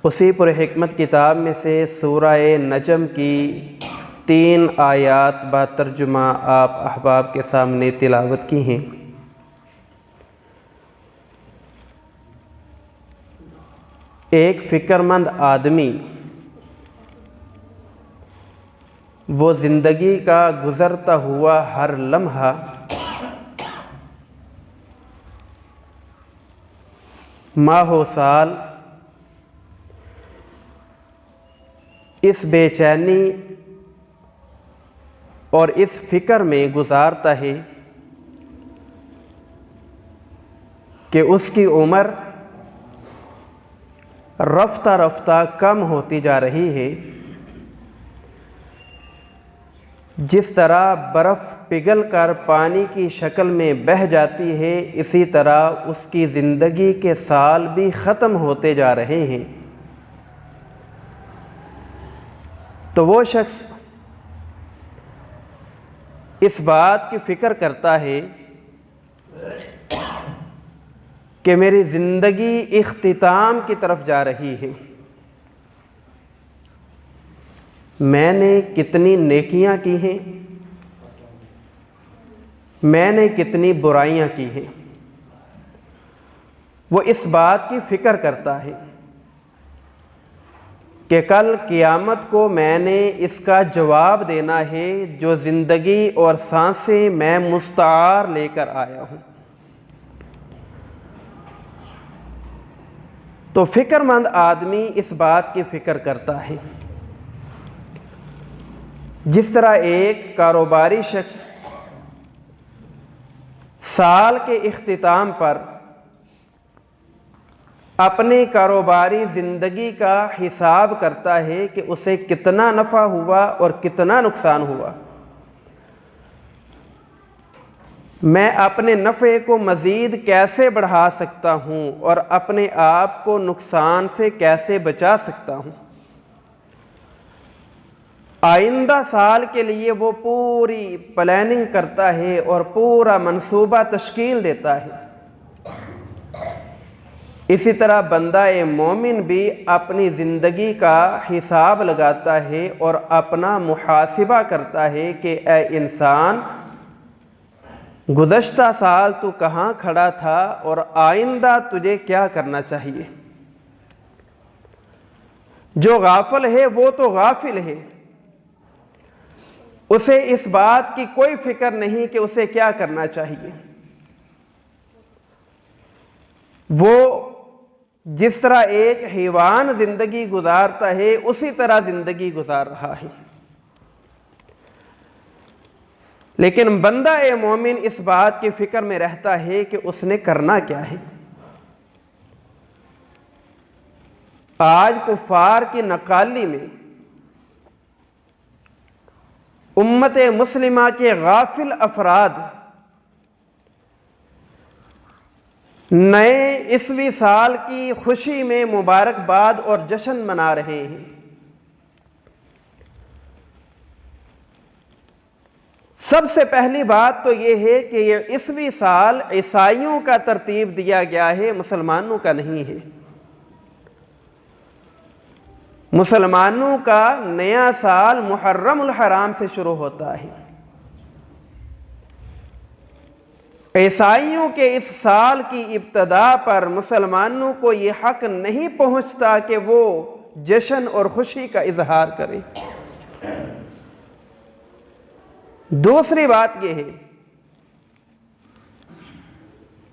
उसी पुरहिकमत किताब में से सूरह नजम की 3 आयात बा तर्जुमा आप अहबाब के सामने तिलावत की हैं। एक फ़िक्रमंद आदमी वो ज़िंदगी का गुज़रता हुआ हर लम्हा माहो साल इस बेचैनी और इस फ़िक्र में गुज़ारता है कि उसकी उम्र रफ्ता रफ्ता कम होती जा रही है। जिस तरह बर्फ़ पिघलकर पानी की शक्ल में बह जाती है, इसी तरह उसकी ज़िंदगी के साल भी ख़त्म होते जा रहे हैं। तो वो शख्स इस बात की फ़िक्र करता है कि मेरी ज़िंदगी इख्तिताम की तरफ जा रही है। मैंने कितनी नेकियां की हैं, मैंने कितनी बुराइयां की हैं। वो इस बात की फ़िक्र करता है कि कल क़ियामत को मैंने इसका जवाब देना है जो ज़िंदगी और सांसें मैं मुस्तार लेकर आया हूँ। तो फ़िक्रमंद आदमी इस बात की फ़िक्र करता है। जिस तरह एक कारोबारी शख्स साल के इख्तिताम पर अपने कारोबारी ज़िंदगी का हिसाब करता है कि उसे कितना नफ़ा हुआ और कितना नुकसान हुआ, मैं अपने नफ़े को मज़ीद कैसे बढ़ा सकता हूँ और अपने आप को नुकसान से कैसे बचा सकता हूँ। आइंदा साल के लिए वो पूरी प्लानिंग करता है और पूरा मंसूबा तश्कील देता है। इसी तरह बंदा मोमिन भी अपनी ज़िंदगी का हिसाब लगाता है और अपना मुहासिबा करता है कि ऐ इंसान, गुज़श्ता साल तू कहाँ खड़ा था और आइंदा तुझे क्या करना चाहिए। जो गाफिल है वो तो गाफिल है, उसे इस बात की कोई फिक्र नहीं कि उसे क्या करना चाहिए। वो जिस तरह एक हैवान जिंदगी गुजारता है उसी तरह जिंदगी गुजार रहा है। लेकिन बंदा ए मोमिन इस बात की फिक्र में रहता है कि उसने करना क्या है। आज कुफार की नकाली में उम्मत मुस्लिमा के गाफिल अफराद नए ईस्वी साल की खुशी में मुबारकबाद और जश्न मना रहे हैं। सबसे पहली बात तो यह है कि यह ईस्वी साल ईसाइयों का तरतीब दिया गया है, मुसलमानों का नहीं है। मुसलमानों का नया साल मुहर्रमुल हराम से शुरू होता है। ईसाइयों के इस साल की इब्तदा पर मुसलमानों को यह हक नहीं पहुंचता कि वो जश्न और खुशी का इजहार करें। दूसरी बात यह है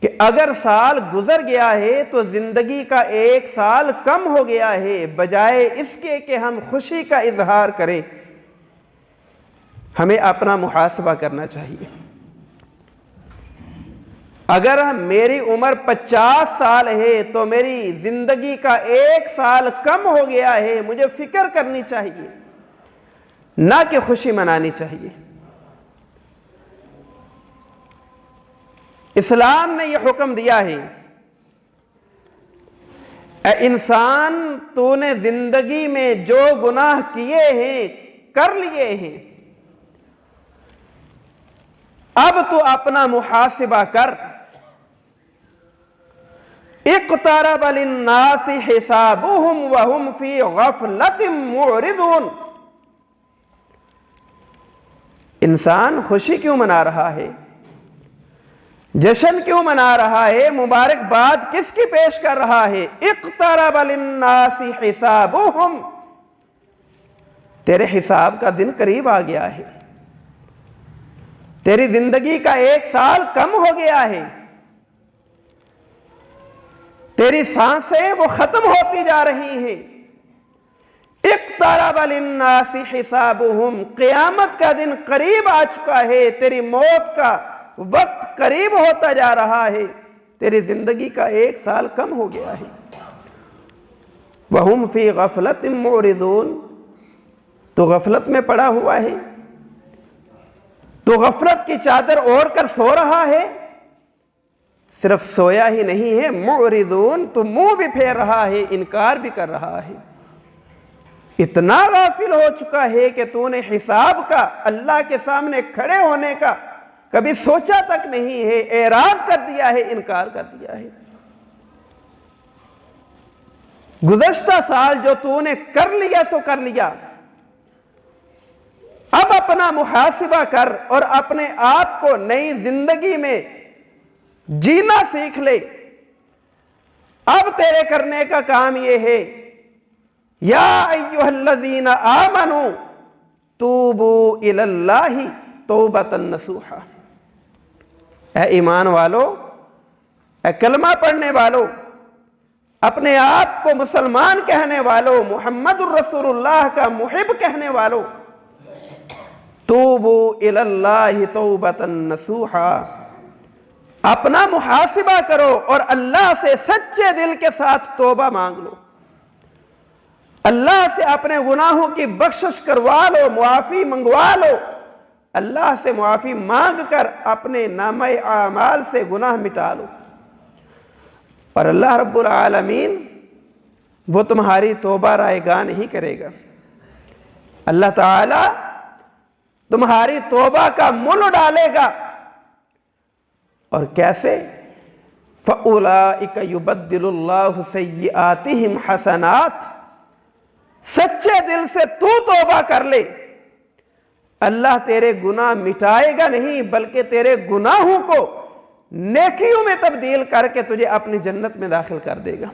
कि अगर साल गुजर गया है तो जिंदगी का एक साल कम हो गया है। बजाय इसके कि हम खुशी का इजहार करें, हमें अपना मुहासबा करना चाहिए। अगर मेरी उम्र 50 साल है तो मेरी जिंदगी का एक साल कम हो गया है, मुझे फिक्र करनी चाहिए, ना कि खुशी मनानी चाहिए। इस्लाम ने यह हुक्म दिया है, ऐ इंसान, तूने जिंदगी में जो गुनाह किए हैं, कर लिए हैं, अब तू अपना मुहासिबा कर। इक़्तरब लिन्नासि हिसाबुहुम वहुम फी गफ़लतिम मुअरिदून। इंसान खुशी क्यों मना रहा है, जश्न क्यों मना रहा है, मुबारकबाद किसकी पेश कर रहा है? इक़्तरब लिन्नासि हिसाबुहुम, तेरे हिसाब का दिन करीब आ गया है, तेरी जिंदगी का 1 साल कम हो गया है, तेरी सांसें वो खत्म होती जा रही हैं। इक़्तरब लिन्नासि हिसाबुहुम, क़यामत का दिन करीब आ चुका है, तेरी मौत का वक्त करीब होता जा रहा है, तेरी जिंदगी का 1 साल कम हो गया है। वहुम फी गफ़लतिम मुअरिदून, तो गफलत में पड़ा हुआ है, तो गफलत की चादर ओढ़ कर सो रहा है। सिर्फ सोया ही नहीं है, मुअरिदून, तो मुंह भी फेर रहा है, इनकार भी कर रहा है। इतना गाफिल हो चुका है कि तूने हिसाब का, अल्लाह के सामने खड़े होने का कभी सोचा तक नहीं है, एराज कर दिया है, इनकार कर दिया है। गुज़श्ता साल जो तूने कर लिया सो कर लिया, अब अपना मुहासिबा कर और अपने आप को नई जिंदगी में जीना सीख ले। अब तेरे करने का काम यह है, या अय्युहल्लज़ीना आमनू तूबू इलल्लाहि तौबतन नसूहा। ऐ ईमान वालो, ऐ कलमा पढ़ने वालों, अपने आप को मुसलमान कहने वालों, मुहम्मदुर रसूलुल्लाह का मुहिब कहने वालों, तूबू इलल्लाहि तौबतन नसूहा, अपना मुहासिबा करो और अल्लाह से सच्चे दिल के साथ तौबा मांग लो। अल्लाह से अपने गुनाहों की बख्शिश करवा लो, मुआफ़ी मंगवा लो। अल्लाह से मुआफ़ी मांग कर अपने नामे आमाल से गुनाह मिटा लो, और अल्लाह रब्बुल आलमीन वो तुम्हारी तौबा रायगा नहीं करेगा। अल्लाह ताला तुम्हारी तौबा का मुल डालेगा। और कैसे? फ़उलाइका युबद्दिलुल्लाहु सय्यिआतिहिम हसनात। सच्चे दिल से तू तौबा कर ले, अल्लाह तेरे गुनाह मिटाएगा नहीं, बल्कि तेरे गुनाहों को नेकियों में तब्दील करके तुझे अपनी जन्नत में दाखिल कर देगा।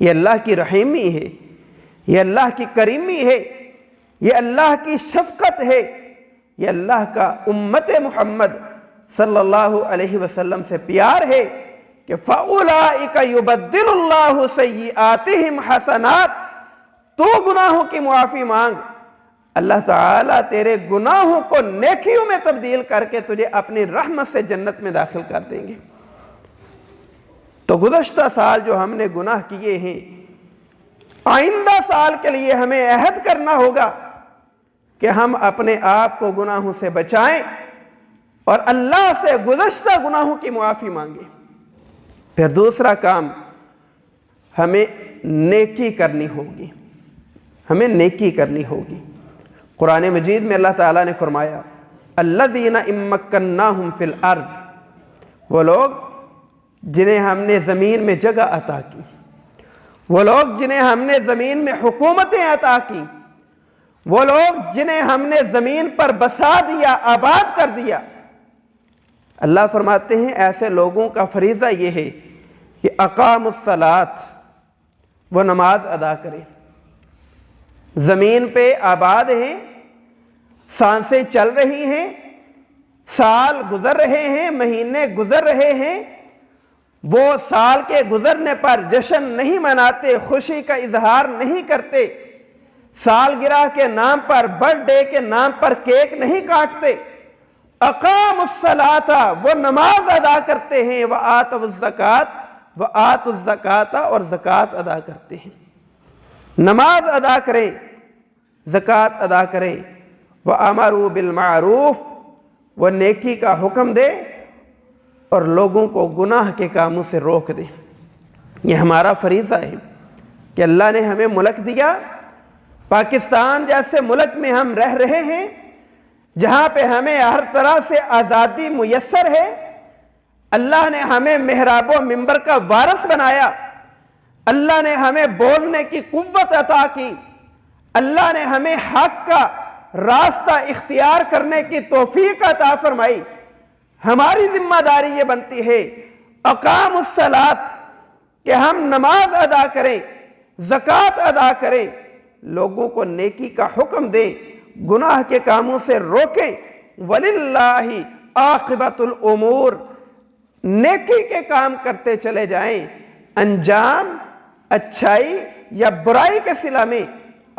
ये अल्लाह की रहीमी है, ये अल्लाह की करीमी है, ये अल्लाह की शफ़क़त है, ये अल्लाह का उम्मत मुहम्मद सल्लल्लाहु अलैहि वसल्लम से प्यार है कि फ़उलाइका युबद्दिलुल्लाहु सय्यिआतिहिम हसनात। तो गुनाहों की मुआफ़ी मांग, अल्लाह ताला तेरे गुनाहों को नेकियों में तब्दील करके तुझे अपनी रहमत से जन्नत में दाखिल कर देंगे। तो गुज़श्ता साल जो हमने गुनाह किए हैं, आइंदा साल के लिए हमें अहद करना होगा कि हम अपने आप को गुनाहों से बचाएं और अल्लाह से गुज़श्ता गुनाहों की मुआफ़ी मांगे। फिर दूसरा काम, हमें नेकी करनी होगी, हमें नेकी करनी होगी। कुरान मजीद में अल्लाह ताला ने फरमाया, अल्लज़ीना इम्मक्कन्नाहुम फिल अर्ज़, वो लोग जिन्हें हमने ज़मीन में जगह अता की, वो लोग जिन्हें हमने ज़मीन में हुकूमतें अता की, वो लोग जिन्हें हमने ज़मीन पर बसा दिया, आबाद कर दिया। अल्लाह फरमाते हैं ऐसे लोगों का फरीज़ा ये है कि अक़ामुस्सलात, वो नमाज अदा करें। ज़मीन पे आबाद हैं, सांसें चल रही हैं, साल गुज़र रहे हैं, महीने गुज़र रहे हैं, वो साल के गुज़रने पर जश्न नहीं मनाते, खुशी का इजहार नहीं करते, सालगिरह के नाम पर, बर्थडे के नाम पर केक नहीं काटते। अक़ामुस्सलाता, वो नमाज अदा करते हैं, व आतुज़्ज़कात, व आतुज़्ज़काता, और ज़कात अदा करते हैं। नमाज अदा करें, ज़कात अदा करें, व अमरू बिल मारूफ, व नेकी का हुक्म दे और लोगों को गुनाह के कामों से रोक दे। ये हमारा फरीज़ा है कि अल्लाह ने हमें मुल्क दिया, पाकिस्तान जैसे मुल्क में हम रह रहे हैं, जहाँ पे हमें हर तरह से आज़ादी मुयस्सर है, अल्लाह ने हमें मेहराब व मिंबर का वारिस बनाया, अल्लाह ने हमें बोलने की कुव्वत अता की, अल्लाह ने हमें हक का रास्ता इख्तियार करने की तौफीक अता फरमाई। हमारी जिम्मेदारी ये बनती है अकामुस सलात, कि हम नमाज अदा करें, ज़कात अदा करें, लोगों को नेकी का हुक्म दें, गुनाह के कामों से रोकें। वलिल्लाहि आक़िबतुल उमूर, नेकी के काम करते चले जाएं, अंजाम अच्छाई या बुराई के सिला में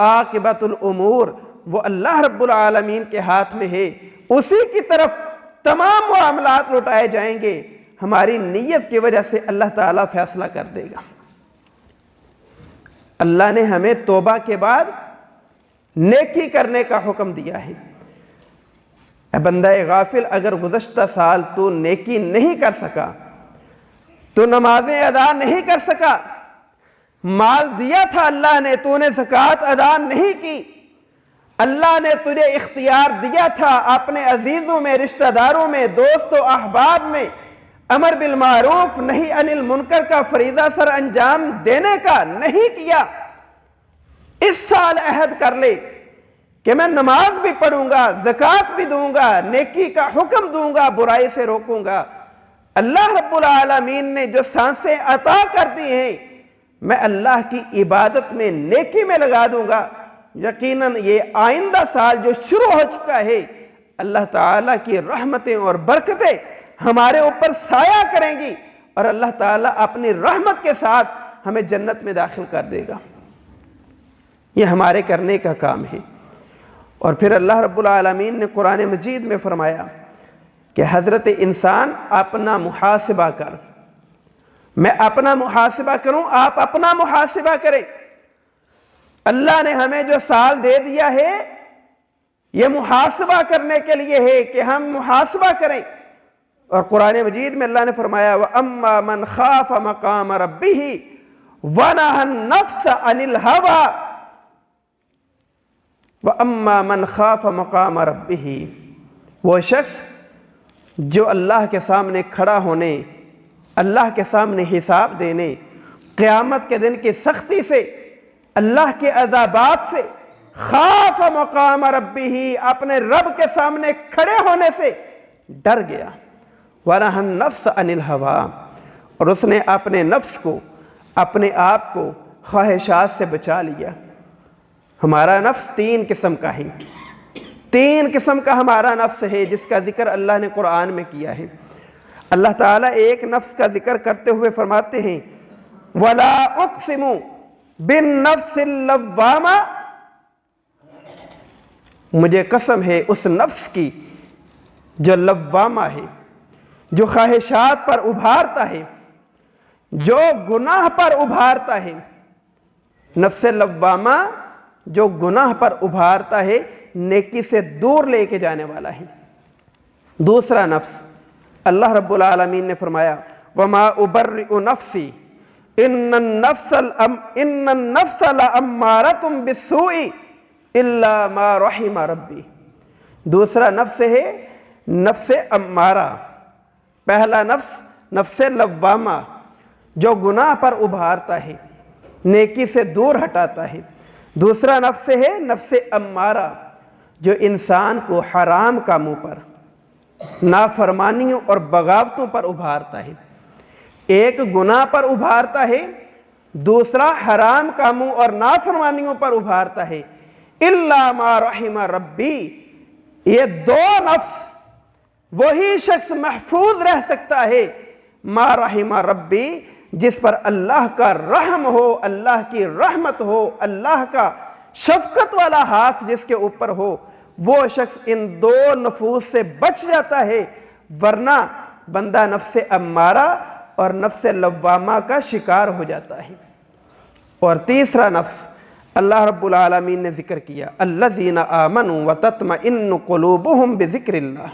आक़िबतुल उमूर वो अल्लाह रब्बुल आलमीन के हाथ में है, उसी की तरफ तमाम मामलात लौटाए जाएंगे। हमारी नीयत की वजह से अल्लाह ताला फैसला कर देगा। अल्लाह ने हमें तौबा के बाद नेकी करने का हुक्म दिया है। बंदा गाफिल, अगर गुज़श्ता साल तू नेकी नहीं कर सका, तो नमाजें अदा नहीं कर सका, माल दिया था अल्लाह ने, तूने ज़कात अदा नहीं की, अल्लाह ने तुझे इख्तियार दिया था अपने अजीज़ों में, रिश्तेदारों में, दोस्तों अहबाब में अमर बिल मारूफ नहीं अनिल मुनकर का फरीदा सर अंजाम देने का, नहीं किया। इस साल अहद कर ले कि मैं नमाज भी पढ़ूंगा, ज़कात भी दूंगा, नेकी का हुक्म दूंगा, बुराई से रोकूंगा। अल्लाह रब्बुल आलमीन ने जो सांसें अता कर दी हैं, मैं अल्लाह की इबादत में, नेकी में लगा दूंगा। यकीनन ये आइंदा साल जो शुरू हो चुका है, अल्लाह ताला की रहमतें और बरकतें हमारे ऊपर साया करेंगी और अल्लाह ताला अपनी रहमत के साथ हमें जन्नत में दाखिल कर देगा। ये हमारे करने का काम है। और फिर अल्लाह रब्बुल आलमीन ने कुरान मजीद में फरमाया कि हज़रत इंसान अपना मुहासिबा कर, मैं अपना मुहासिबा करूं, आप अपना मुहासिबा करें। अल्लाह ने हमें जो साल दे दिया है, यह मुहासिबा करने के लिए है कि हम मुहासिबा करें। और कुरान मजीद में अल्लाह ने फरमाया व अम्मा मन खाफ मकाम रब्बिही व नहा नफ्स अनिल हवा व अम्मा मन खाफ मकाम रब्बिही, वो शख्स जो अल्लाह के सामने खड़ा होने, अल्लाह के सामने हिसाब देने, क़यामत के दिन की सख्ती से, अल्लाह के अज़ाबात से, खाफ मकाम रब्बिही, अपने रब के सामने खड़े होने से डर गया। वनहा नफ्स अनिल हवा, और उसने अपने नफ्स को, अपने आप को ख्वाहिशात से बचा लिया। हमारा नफ्स तीन किस्म का है, तीन किस्म का हमारा नफ्स है जिसका जिक्र अल्लाह ने कुरान में किया है। अल्लाह ताला एक नफ्स का जिक्र करते हुए फरमाते हैं वला उक़सिमु बिन नफ्सिल लव्वामा, मुझे कसम है उस नफ्स की जो लव्वामा है, जो ख्वाहिशात पर उभारता है, जो गुनाह पर उभारता है। नफ्स लव्वामा जो गुनाह पर उभारता है, नेकी से दूर लेके जाने वाला है। दूसरा नफ्स, अल्लाह रब्बुल आलमीन ने फरमाया वमा उबर्रिउ नफ्सी इन्नन नफ्स लअम्मारतुम बिस्सूइ इल्ला मा रहिमा रब्बी। दूसरा नफ्स है नफ्स अम्मारा। पहला नफ्स नफ्स लव्वामा जो गुनाह पर उभारता है, नेकी से दूर हटाता है। दूसरा नफ्स है नफ्स अम्मारा जो इंसान को हराम कामों पर, नाफरमानियों और बगावतों पर उभारता है। एक गुनाह पर उभारता है, दूसरा हराम कामों और नाफरमानियों पर उभारता है। इल्ला मा रहिमा रब्बी, ये दो नफ्स वही शख्स महफूज रह सकता है, मा रहिमा रब्बी, जिस पर अल्लाह का रहम हो, अल्लाह की रहमत हो, अल्लाह का शफकत वाला हाथ जिसके ऊपर हो, वो शख्स इन दो नफूस से बच जाता है। वरना बंदा नफ्स अम्मारा और नफ्स लव्वामा का शिकार हो जाता है। और तीसरा नफ्स अल्लाह रब्बुल आलमीन ने जिक्र किया अल्लज़ीना आमनू व तत्मइन्नु क़ुलूबुहुम बिज़िक्रिल्लाह,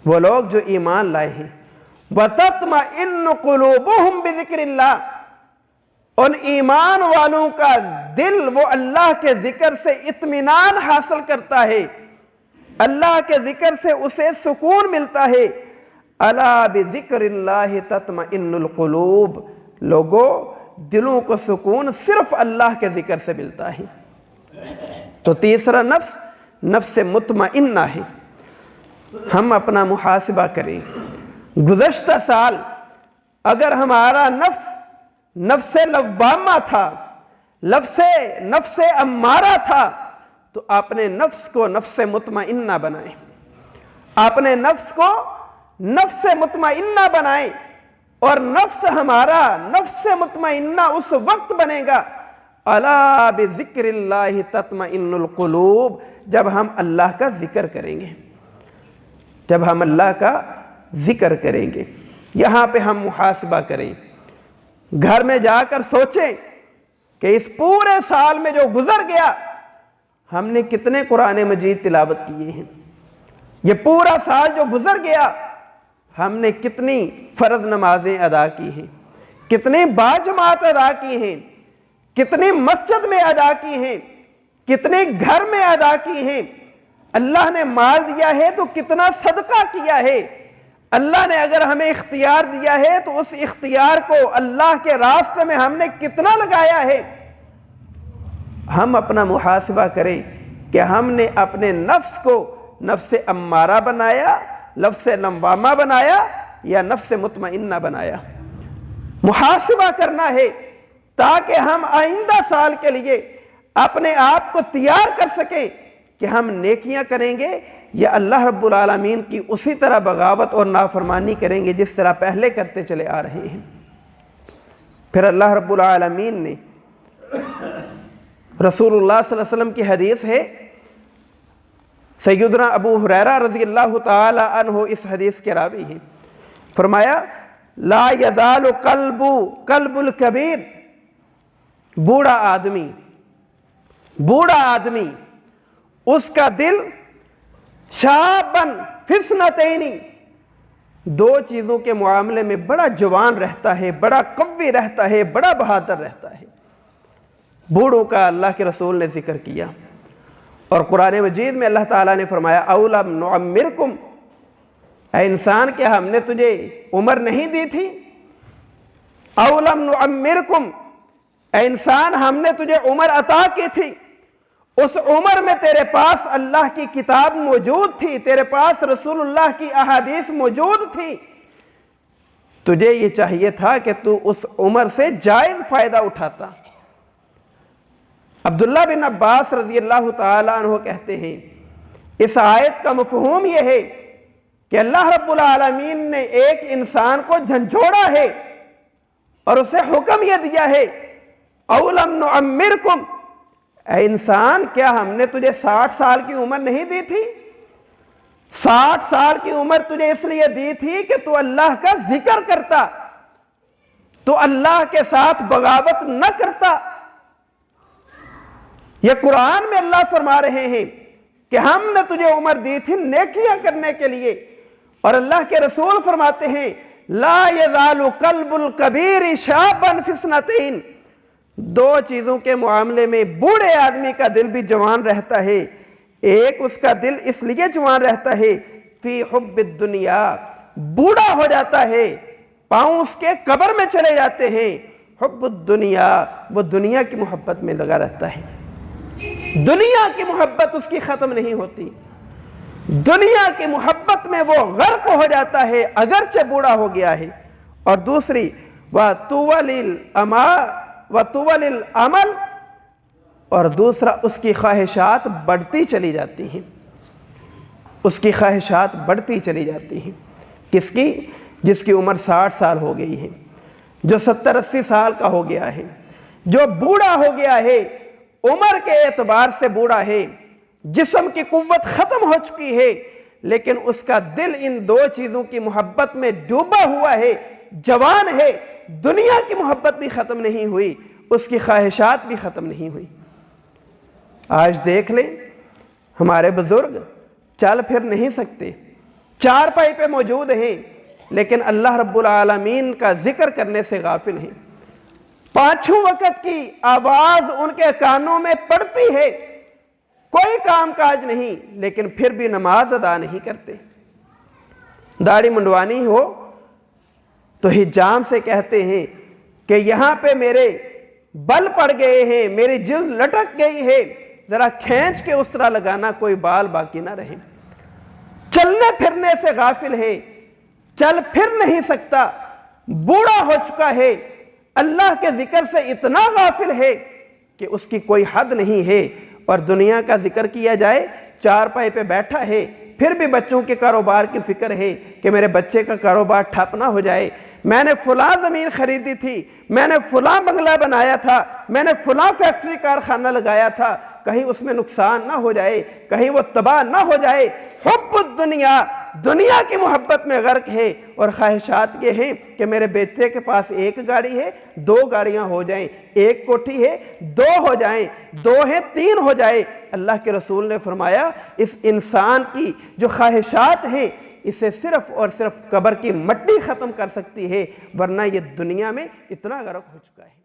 वो लोग जो ईमान लाए हैं। व तत्मइन्नु क़ुलूबुहुम बिज़िक्रिल्लाह, उन ईमान वालों का दिल वो अल्लाह के जिक्र से इत्मीनान हासिल करता है, अल्लाह के जिक्र से उसे सुकून मिलता है, अला बिज़िक्रिल्लाहि तत्मइन्नुल क़ुलूब, लोगों दिलों को सुकून सिर्फ अल्लाह के जिक्र से मिलता है। तो तीसरा नफ्स नफ्स मुतमइन्ना है। हम अपना मुहासिबा करें, गुज़श्ता साल अगर हमारा नफ्स नफ्से लव्वामा था, नफ्से अम्मारा था, तो अपने नफ्स को नफ्से मुतमइन्ना बनाएं, अपने नफ्स को नफ्से मुतमइन्ना बनाएं। और नफ्स हमारा नफ्से मुतमइन्ना उस वक्त बनेगा अला बिज़िक्रिल्लाहि तत्मइन्नुल क़ुलूब, जब हम अल्लाह का जिक्र करेंगे, जब हम अल्लाह का जिक्र करेंगे। यहाँ पे हम मुहासिबा करें, घर में जाकर सोचें कि इस पूरे साल में जो गुजर गया हमने कितने कुरान मजीद तिलावत किए हैं। ये पूरा साल जो गुजर गया हमने कितनी फ़र्ज नमाजें अदा की हैं, कितनी बाजमात अदा की हैं, कितनी मस्जिद में अदा की हैं, कितने घर में अदा की हैं। अल्लाह ने माल दिया है तो कितना सदका किया है। अल्लाह ने अगर हमें इख्तियार दिया है तो उस इख्तियार को अल्लाह के रास्ते में हमने कितना लगाया है। हम अपना मुहासिबा करें कि हमने अपने नफ्स को नफ्से अम्मारा बनाया, नफ्से लम्वामा बनाया या नफ्से मुतमइन्ना बनाया। मुहासिबा करना है ताकि हम आइंदा साल के लिए अपने आप को तैयार कर सकें कि हम नेकियां करेंगे या अल्लाह रब्बुल आलमीन की उसी तरह बगावत और नाफरमानी करेंगे जिस तरह पहले करते चले आ रहे हैं। फिर अल्लाह रब्बुल आलमीन ने रसूलुल्लाह सल्लल्लाहु अलैहि वसल्लम की हदीस है, सैयदना अबू हुरैरा रज़ियल्लाहु ताला अन्हु इस हदीस के रावी हैं, फरमाया ला यज़ालु कल्बुल कबीर, बूढ़ा आदमी उसका दिल शाबन फिस्नतैनी, दो चीज़ों के मामले में बड़ा जवान रहता है, बड़ा कव्वी रहता है, बड़ा बहादुर रहता है। बूढ़ों का अल्लाह के रसूल ने जिक्र किया और कुरान मजीद में अल्लाह ताला ने फरमाया अवलम नुअम्मिरकुम, ऐ इंसान क्या हमने तुझे उम्र नहीं दी थी। अवलम नुअम्मिरकुम, ऐ इंसान हमने तुझे उम्र अता की थी। उस उम्र में तेरे पास अल्लाह की किताब मौजूद थी, तेरे पास रसूलुल्लाह की अहादीस मौजूद थी। तुझे ये चाहिए था कि तू उस उम्र से जायज़ फायदा उठाता। अब्दुल्ला बिन अब्बास रज़ियल्लाहु ताला अन्हु कहते हैं इस आयत का मफ़हूम यह है कि अल्लाह रब्बुल आलमीन ने एक इंसान को झंझोड़ा है और उसे हुक्म यह दिया है अवलम नुअम्मिरकुम, ऐ इंसान क्या हमने तुझे 60 साल की उम्र नहीं दी थी। 60 साल की उम्र तुझे इसलिए दी थी कि तू अल्लाह का जिक्र करता, तू अल्लाह के साथ बगावत न करता। यह कुरान में अल्लाह फरमा रहे हैं कि हमने तुझे उम्र दी थी नेकियां करने के लिए, और अल्लाह के रसूल फरमाते हैं ला यज़ालु कल्बुल कबीर शाबन फिस्नतैन, दो चीजों के मामले में बूढ़े आदमी का दिल भी जवान रहता है। एक उसका दिल इसलिए जवान रहता है फी हुब्बिद दुनिया, बूढ़ा हो जाता है, पांव उसके कब्र में चले जाते हैं। हुब्बुद दुनिया, वो दुनिया की मोहब्बत में लगा रहता है, दुनिया की मोहब्बत उसकी खत्म नहीं होती। दुनिया की मोहब्बत में वो गर्क हो जाता है अगरचे बूढ़ा हो गया है। और दूसरी व तुवलिल अमल, और दूसरा उसकी ख्वाहिशात बढ़ती चली जाती हैं, उसकी ख्वाहिशात बढ़ती चली जाती हैं। किसकी? जिसकी उम्र 60 साल हो गई है, जो 70-80 साल का हो गया है, जो बूढ़ा हो गया है, उम्र के एतबार से बूढ़ा है, जिस्म की कुव्वत खत्म हो चुकी है, लेकिन उसका दिल इन दो चीजों की मोहब्बत में डूबा हुआ है, जवान है, दुनिया की मोहब्बत भी खत्म नहीं हुई, उसकी ख्वाहिशात भी खत्म नहीं हुई। आज देख लें हमारे बुजुर्ग चल फिर नहीं सकते, चारपाई पे मौजूद हैं, लेकिन अल्लाह रब्बुल आलमीन का जिक्र करने से गाफिल हैं। पांचों वक्त की आवाज उनके कानों में पड़ती है, कोई काम काज नहीं, लेकिन फिर भी नमाज अदा नहीं करते। दाढ़ी मुंडवानी हो तो हिजाम से कहते हैं कि यहाँ पे मेरे बल पड़ गए हैं, मेरी जिल्द लटक गई है, जरा खींच के उस तरह लगाना, कोई बाल बाकी ना रहे। चलने फिरने से गाफिल है, चल फिर नहीं सकता, बूढ़ा हो चुका है, अल्लाह के जिक्र से इतना गाफिल है कि उसकी कोई हद नहीं है। और दुनिया का जिक्र किया जाए, चारपाई पे बैठा है, फिर भी बच्चों के कारोबार की फिक्र है कि मेरे बच्चे का कारोबार ठप ना हो जाए, मैंने फुला ज़मीन खरीदी थी, मैंने फुला बंगला बनाया था, मैंने फुला फैक्ट्री कारखाना लगाया था, कहीं उसमें नुकसान ना हो जाए, कहीं वो तबाह ना हो जाए। हुब्बुद दुनिया, दुनिया की मोहब्बत में गर्क है। और ख्वाहिशात ये हैं कि मेरे बेटे के पास एक गाड़ी है, 2 गाड़ियां हो जाएं, एक कोठी है 2 हो जाएं, 2 है 3 हो जाए। अल्लाह के रसूल ने फरमाया इस इंसान की जो ख्वाहिशात हैं इसे सिर्फ और सिर्फ कब्र की मट्टी ख़त्म कर सकती है, वरना ये दुनिया में इतना गर्क हो चुका है।